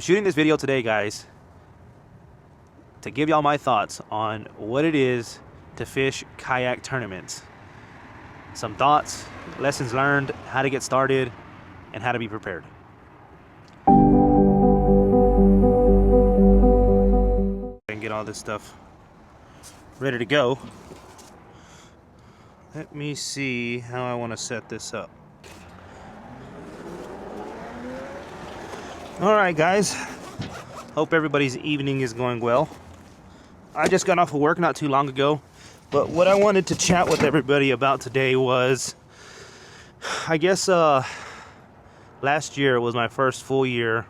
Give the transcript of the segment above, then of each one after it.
Shooting this video today, guys, to give y'all my thoughts on what it is to fish kayak tournaments. Some thoughts, lessons learned, how to get started, and how to be prepared. And get all this stuff ready to go. Let me see how I want to set this up. Alright guys, hope everybody's evening is going well. I just got off of work not too long ago, but what I wanted to chat with everybody about today was, I guess last year was my first full year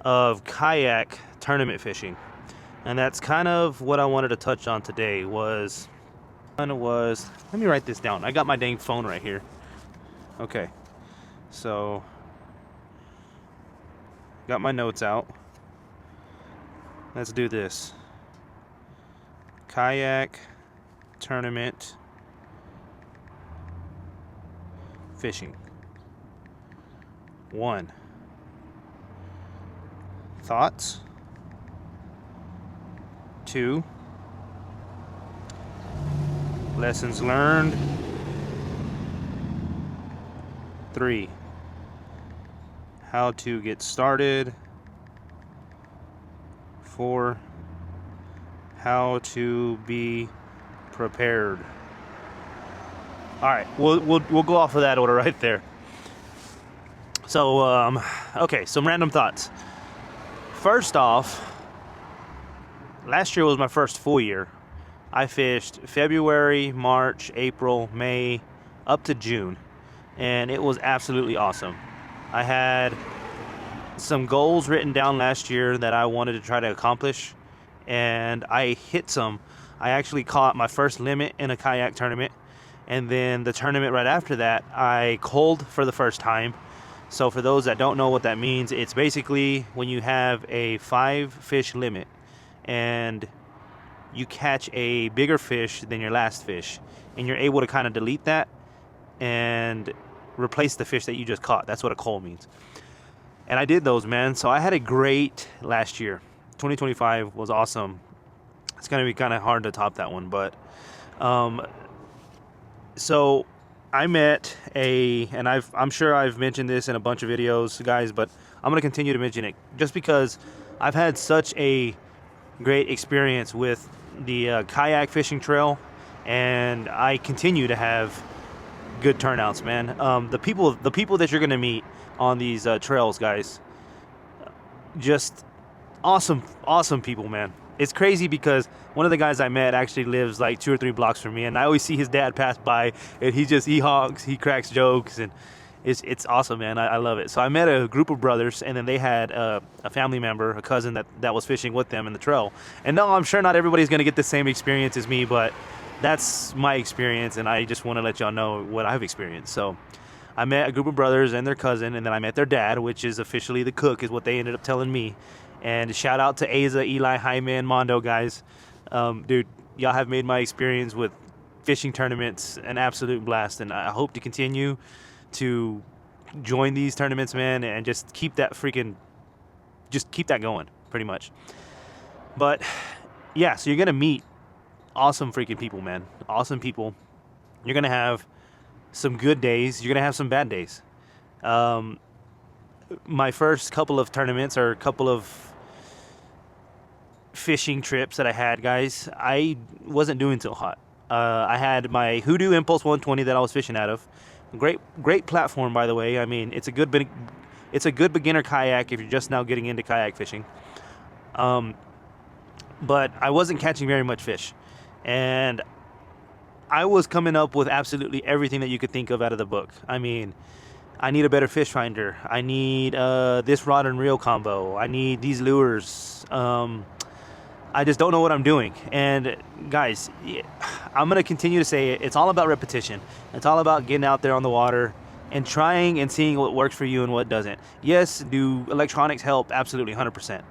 of kayak tournament fishing. And that's kind of what I wanted to touch on today was, let me write this down. I got my dang phone right here. Okay, so got my notes out. Let's do this. Kayak tournament fishing. 1. Thoughts. 2. Lessons learned. 3. How to get started. 4. How to be prepared. All right, we'll go off of that order right there. So okay, some random thoughts. First off, last year was my first full year. I fished February, March, April, May, up to June, and it was absolutely awesome. I had some goals written down last year that I wanted to try to accomplish, and I hit some. I actually caught my first limit in a kayak tournament, and then the tournament right after that, I culled for the first time. So for those that don't know what that means, it's basically when you have a 5-fish limit and you catch a bigger fish than your last fish, and you're able to kind of delete that and replace the fish that you just caught. That's what a cull means. And I did those, man. So I had a great last year. 2025 was awesome. It's going to be kind of hard to top that one, but so I met and I'm sure I've mentioned this in a bunch of videos, guys, but I'm going to continue to mention it just because I've had such a great experience with the kayak fishing trail, and I continue to have good turnouts, man. The people that you're going to meet on these trails, guys, just awesome people, man. It's crazy because one of the guys I met actually lives like 2 or 3 blocks from me, and I always see his dad pass by, and he honks, he cracks jokes, and it's awesome, man. I love it. So I met a group of brothers, and then they had a family member, a cousin that was fishing with them in the trail. And no, I'm sure not everybody's going to get the same experience as me, but that's my experience, and I just want to let y'all know what I've experienced. So I met a group of brothers and their cousin, and then I met their dad, which is officially the cook, is what they ended up telling me. And shout out to Asa, Eli, Jaime, and Mondo, guys. Dude, y'all have made my experience with fishing tournaments an absolute blast, and I hope to continue to join these tournaments, man, and just keep that going, pretty much. But yeah, so you're gonna meet awesome freaking people, man. Awesome people. You're gonna have some good days. You're gonna have some bad days. My first couple of tournaments, or a couple of fishing trips that I had, guys, I wasn't doing so hot. I had my Hoodoo Impulse 120 that I was fishing out of. Great platform, by the way. I mean, it's a good beginner kayak if you're just now getting into kayak fishing. But I wasn't catching very much fish, and I was coming up with absolutely everything that you could think of out of the book. I mean, I need a better fish finder. I need this rod and reel combo. I need these lures. I just don't know what I'm doing. And guys, I'm going to continue to say it. It's all about repetition. It's all about getting out there on the water and trying and seeing what works for you and what doesn't. Yes, do electronics help? Absolutely, 100%.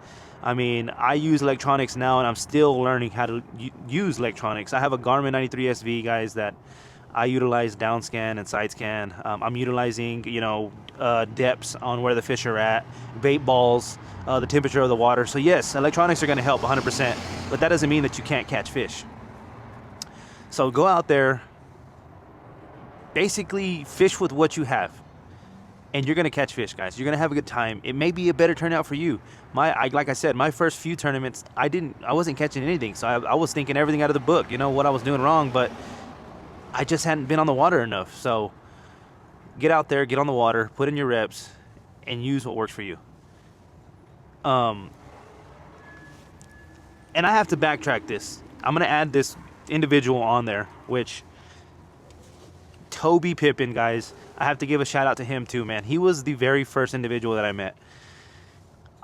I mean, I use electronics now, and I'm still learning how to use electronics. I have a Garmin 93SV, guys, that I utilize down scan and side scan. I'm utilizing, depths on where the fish are at, bait balls, the temperature of the water. So yes, electronics are going to help 100%, but that doesn't mean that you can't catch fish. So go out there, basically fish with what you have, and you're going to catch fish, guys. You're going to have a good time. It may be a better turnout for you. Like I said, my first few tournaments, I wasn't catching anything. So I was thinking everything out of the book, what I was doing wrong, but I just hadn't been on the water enough. So get out there, get on the water, put in your reps, and use what works for you. And I have to backtrack this. I'm going to add this individual on there, which Toby Pippin, guys. I have to give a shout out to him too, man. He was the very first individual that I met.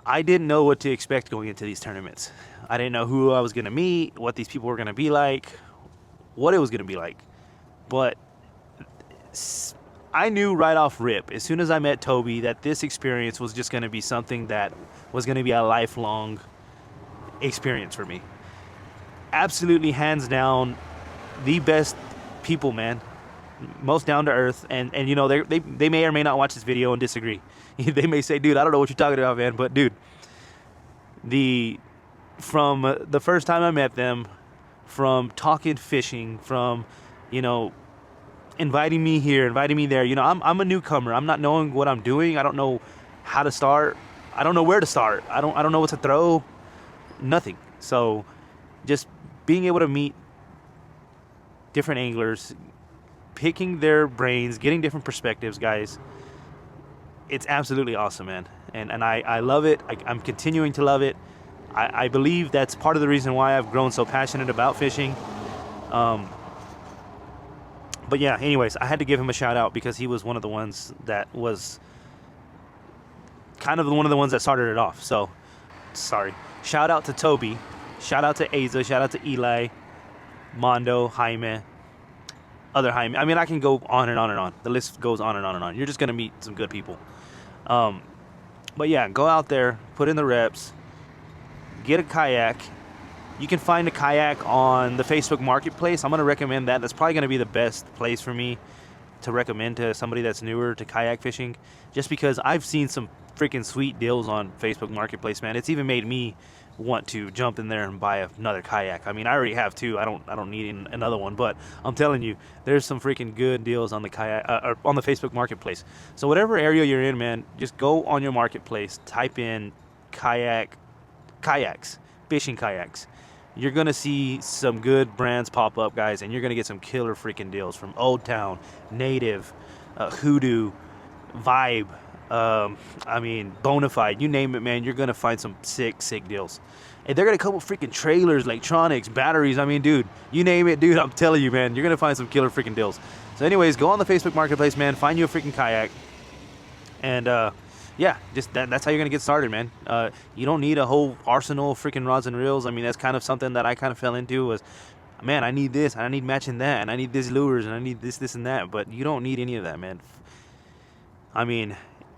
I didn't know what to expect going into these tournaments. I didn't know who I was going to meet, what these people were going to be like, what it was going to be like. But I knew right off rip, as soon as I met Toby, that this experience was just going to be something that was going to be a lifelong experience for me. Absolutely, hands down, the best people, man. Most down to earth, and they may or may not watch this video and disagree. They may say, dude, I don't know what you're talking about, man. But dude, from the first time I met them, from talking fishing, from inviting me here, inviting me there. I'm a newcomer. I'm not knowing what I'm doing. I don't know how to start. I don't know where to start. I don't know what to throw. Nothing. So just being able to meet different anglers, picking their brains, getting different perspectives, guys, it's absolutely awesome, man. And I love it. I'm continuing to love it. I believe that's part of the reason why I've grown so passionate about fishing. But yeah, anyways, I had to give him a shout out because he was one of the ones that was kind of one of the ones that started it off. So, sorry. Shout out to Toby. Shout out to Asa. Shout out to Eli, Mondo, Jaime, other Jaime. I mean, I can go on and on and on. The list goes on and on and on. You're just going to meet some good people. But yeah, go out there, put in the reps, get a kayak. You can find a kayak on the Facebook Marketplace. I'm going to recommend that. That's probably going to be the best place for me to recommend to somebody that's newer to kayak fishing, just because I've seen some freaking sweet deals on Facebook Marketplace, man. It's even made me want to jump in there and buy another kayak. I mean, I already have two. I don't need another one, but I'm telling you, there's some freaking good deals on the kayak or on the Facebook Marketplace. So whatever area you're in, man, just go on your marketplace, type in kayaks, fishing kayaks. You're going to see some good brands pop up, guys, and you're going to get some killer freaking deals from Old Town, Native, Hoodoo, Vibe, Bonafide, you name it, man. You're going to find some sick deals. And they're going to come with freaking trailers, electronics, batteries. I mean, dude, you name it, dude, I'm telling you, man, you're going to find some killer freaking deals. So anyways, go on the Facebook Marketplace, man, find you a freaking kayak, and yeah, just that's how you're going to get started, man. You don't need a whole arsenal of freaking rods and reels. I mean, that's kind of something that I kind of fell into was, man, I need this, and I need matching that, and I need this lures, and I need this, and that. But you don't need any of that, man. I mean,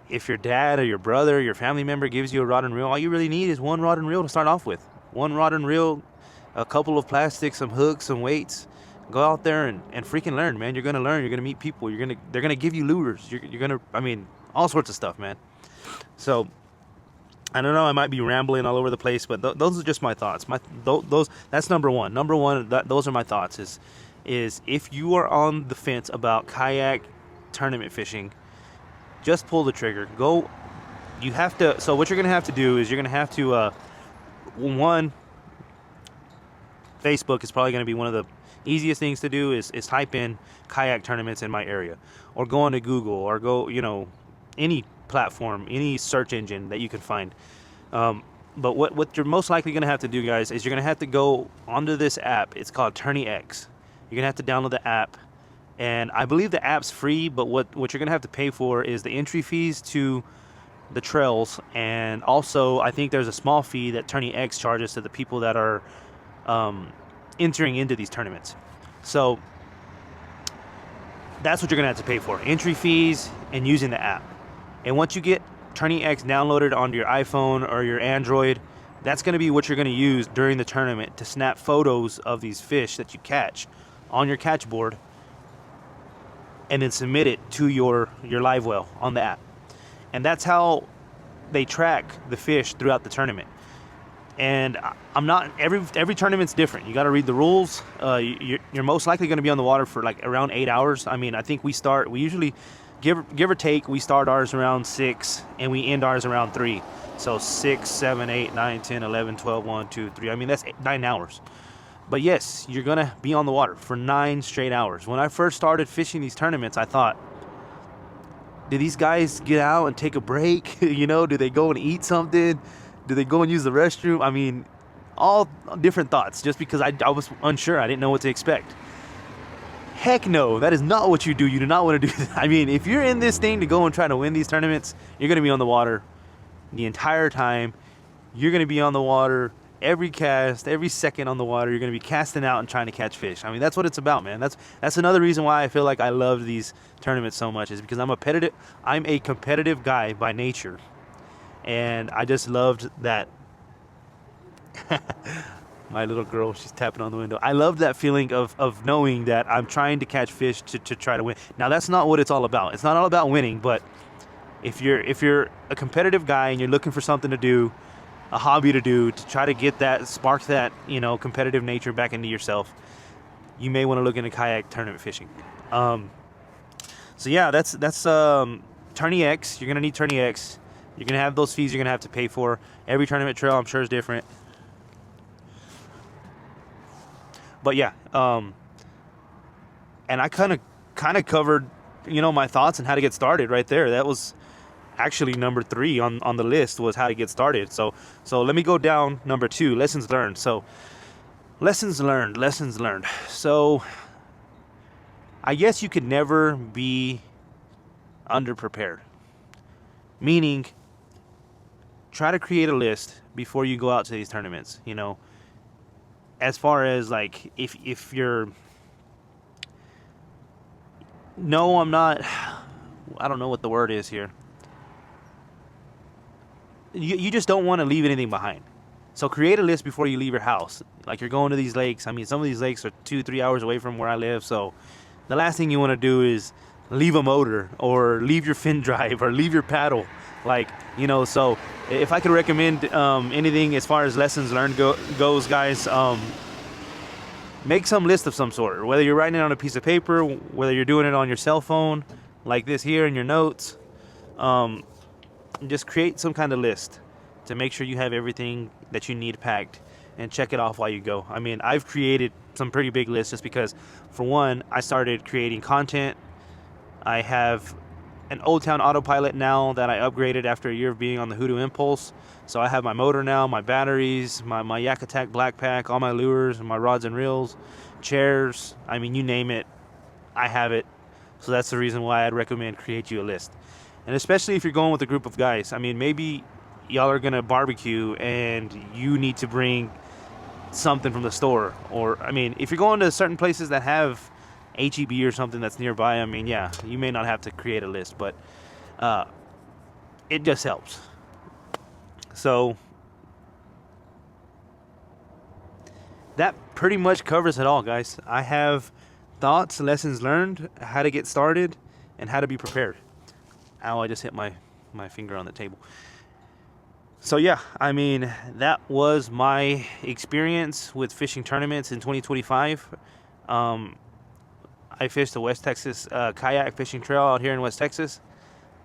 if your dad or your brother or your family member gives you a rod and reel, all you really need is one rod and reel to start off with. One rod and reel, a couple of plastics, some hooks, some weights. Go out there and freaking learn, man. You're going to learn. You're going to meet people. They're going to give you lures. You're going to, I mean, all sorts of stuff, man. So, I don't know, I might be rambling all over the place, but those are just my thoughts. That's number one. Number one, those are my thoughts, is if you are on the fence about kayak tournament fishing, just pull the trigger. Go. You have to, so what you're going to have to do is you're going to have to, one, Facebook is probably going to be one of the easiest things to do is type in kayak tournaments in my area, or go onto Google, or go, any platform, any search engine that you can find. But what you're most likely going to have to do, guys, is you're going to have to go onto this app. It's called TourneyX. You're going to have to download the app, and I believe the app's free, but what you're going to have to pay for is the entry fees to the trails, and also I think there's a small fee that TourneyX charges to the people that are entering into these tournaments. So that's what you're going to have to pay for, entry fees and using the app. And once you get TourneyX downloaded onto your iPhone or your Android, that's going to be what you're going to use during the tournament to snap photos of these fish that you catch on your catch board and then submit it to your live well on the app. And that's how they track the fish throughout the tournament. And I'm not, every tournament's different. You got to read the rules. You're most likely going to be on the water for like around 8 hours. I mean, I think we usually, give or take, we start ours around 6 and we end ours around 3. So 6, 7, 8, 9, 10, 11, 12, 1, 2, 3. I mean, that's 9 hours. But yes, you're going to be on the water for 9 straight hours. When I first started fishing these tournaments, I thought, do these guys get out and take a break? You know, do they go and eat something? Do they go and use the restroom? I mean, all different thoughts, just because I was unsure. I didn't know what to expect. Heck no, that is not what you do. You do not want to do that. I mean, if you're in this thing to go and try to win these tournaments, you're going to be on the water the entire time. You're going to be on the water every cast, every second on the water. You're going to be casting out and trying to catch fish. I mean, that's what it's about, man. That's another reason why I feel like I love these tournaments so much, is because I'm a competitive guy by nature. And I just loved that. My little girl, she's tapping on the window. I love that feeling of knowing that I'm trying to catch fish to try to win. Now, that's not what it's all about. It's not all about winning, but if you're a competitive guy and you're looking for something to do, a hobby to do, to try to get that, spark that, competitive nature back into yourself, you may want to look into kayak tournament fishing. So yeah, that's Tourney X. You're gonna need Tourney X. You're going to have those fees you're going to have to pay for. Every tournament trail, I'm sure, is different. But yeah, and I kind of covered, my thoughts on how to get started right there. That was actually number 3 on the list, was how to get started. So let me go down number 2, lessons learned. So lessons learned. So I guess you could never be underprepared. Meaning, try to create a list before you go out to these tournaments. As far as like, if you're, no, I'm not, I don't know what the word is here. You just don't want to leave anything behind. So create a list before you leave your house. Like, you're going to these lakes. I mean, some of these lakes are 2-3 hours away from where I live. So the last thing you want to do is leave a motor, or leave your fin drive, or leave your paddle. Like, so if I could recommend anything as far as lessons learned goes, guys, make some list of some sort. Whether you're writing it on a piece of paper, whether you're doing it on your cell phone, like this here in your notes, just create some kind of list to make sure you have everything that you need packed, and check it off while you go. I mean, I've created some pretty big lists just because, for one, I started creating content. I have an Old Town autopilot now that I upgraded after a year of being on the Hoodoo Impulse. So I have my motor now, my batteries, my Yak Attack Black Pack, all my lures, my rods and reels, chairs. I mean, you name it, I have it. So that's the reason why I'd recommend create you a list. And especially if you're going with a group of guys. I mean, maybe y'all are going to barbecue and you need to bring something from the store. Or, I mean, if you're going to certain places that have HEB or something that's nearby, I mean, yeah, you may not have to create a list, but it just helps. So that pretty much covers it all, guys. I have thoughts, lessons learned, how to get started, and how to be prepared. Ow, I just hit my finger on the table. So yeah, I mean, that was my experience with fishing tournaments in 2025. I fished the West Texas kayak fishing trail out here in West Texas.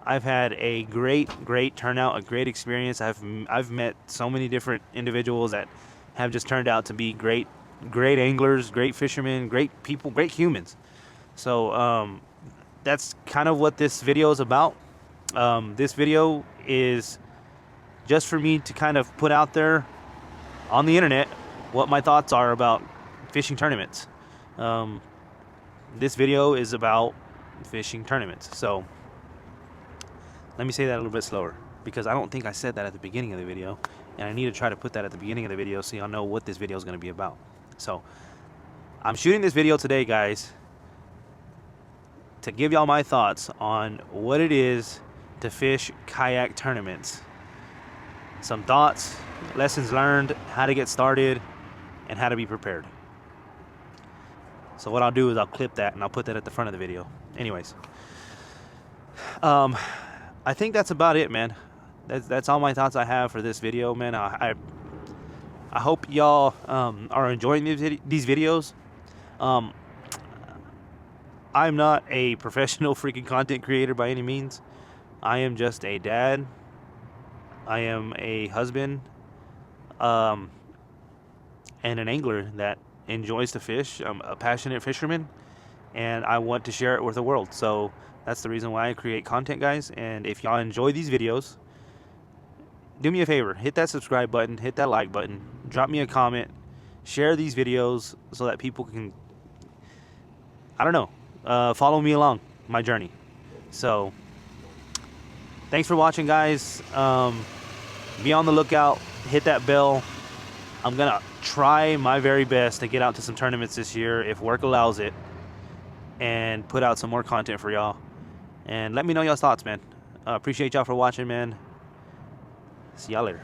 I've had a great turnout, a great experience. I've met so many different individuals that have just turned out to be great anglers, great fishermen, great people, great humans. So that's kind of what this video is about. This video is just for me to kind of put out there on the internet what my thoughts are about fishing tournaments. This video is about fishing tournaments. So let me say that a little bit slower, because I don't think I said that at the beginning of the video, and I need to try to put that at the beginning of the video so y'all know what this video is going to be about. So I'm shooting this video today, guys, to give y'all my thoughts on what it is to fish kayak tournaments. Some thoughts, lessons learned, how to get started, and how to be prepared. So what I'll do is I'll clip that and I'll put that at the front of the video. anyways, I think that's about it, man. That's all my thoughts I have for this video, man. I hope y'all are enjoying these videos. I'm not a professional freaking content creator by any means. I am just a dad. I am a husband, and an angler that enjoys to fish. I'm a passionate fisherman, and I want to share it with the world. So that's the reason why I create content, guys. And if y'all enjoy these videos, do me a favor, hit that subscribe button, hit that like button, drop me a comment, share these videos so that people can, I don't know, follow me along my journey. So thanks for watching, guys. Be on the lookout, hit that bell. I'm gonna try my very best to get out to some tournaments this year if work allows it, and put out some more content for y'all. And let me know y'all's thoughts, man. Appreciate y'all for watching, man. See y'all later.